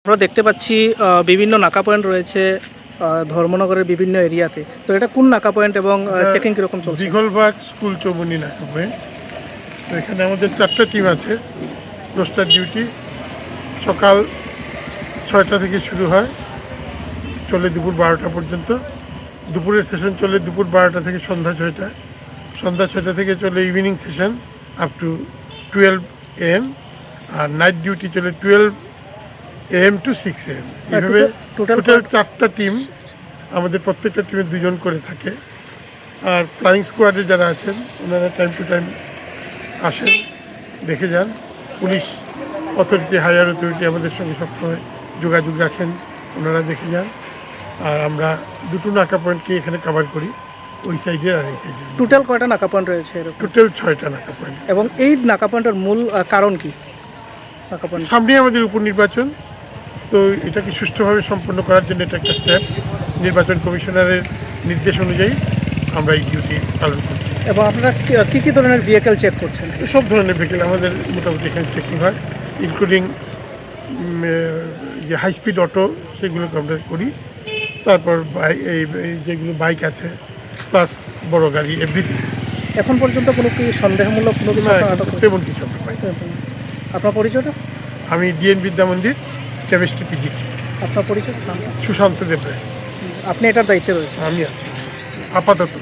আমরা দেখতে পাচ্ছি বিভিন্ন নাকা পয়েন্ট রয়েছে ধর্মনগরের বিভিন্ন এরিয়াতে। তো এটা কোন নাকা পয়েন্ট এবং চেকিং কীরকম চলছে? দিঘলবাগ স্কুল চৌমুনি নাকা পয়েন্ট। তো এখানে আমাদের 4টা টিম আছে, রোস্টার ডিউটি। সকাল 6টা থেকে শুরু হয়, চলে দুপুর 12টা পর্যন্ত। দুপুরের সেশন চলে দুপুর 12টা থেকে সন্ধ্যা 6টা। সন্ধ্যা 6টা থেকে চলে evening session up to 12 AM। আর নাইট ডিউটি চলে 12 AM টু 6 AM। এইভাবে টোটাল 4টা টিম, আমাদের প্রত্যেকটা টিমে 2 জন করে থাকে। আর ফ্লাইং স্কোয়াডে যারা আছেন ওনারা টাইম টু টাইম আসেন, দেখে যান। পুলিশ অথরিটি, হায়ার অথরিটি আমাদের সঙ্গে সবসময় যোগাযোগ রাখেন, ওনারা দেখে যান। আর আমরা 2টো নাকা পয়েন্টকে এখানে কভার করি, ওই সাইডে আর এই সাইডে। টোটাল কয়টা নাকা পয়েন্ট রয়েছে? টোটাল 6টা নাকা পয়েন্ট। এবং এই নাকা পয়েন্টের মূল কারণ কি? নাকা পয়েন্ট সামনে আমাদের উপনির্বাচন, তো এটাকে সুষ্ঠুভাবে সম্পন্ন করার জন্য এটা একটা স্টেপ। নির্বাচন কমিশনারের নির্দেশ অনুযায়ী আমরা এই ডিউটি পালন করছি। এবং আপনারা কী কী ধরনের ভেহিকেল চেক করছেন? সব ধরনের ভেহিকেল আমাদের মোটামুটি এখানে চেকিং হয়, ইনক্লুডিং যে হাই স্পিড অটো সেগুলোকে আমরা করি। তারপর এই যেগুলো বাইক আছে, প্লাস বড় গাড়ি, এভরিথিং। এখন পর্যন্ত কোনো কি সন্দেহমূলক কোনো কিছু তেমন কিছু আমরা পাই। আপনার পরিচয়টা? আমি ডিএন বিদ্যা মন্দির কেমিস্ট্রি পিজিটি। আপনার পরিচয়? সুশান্ত দেব রায়। আপনি এটার দায়িত্বে রয়েছেন? আমি আছি আপাতত।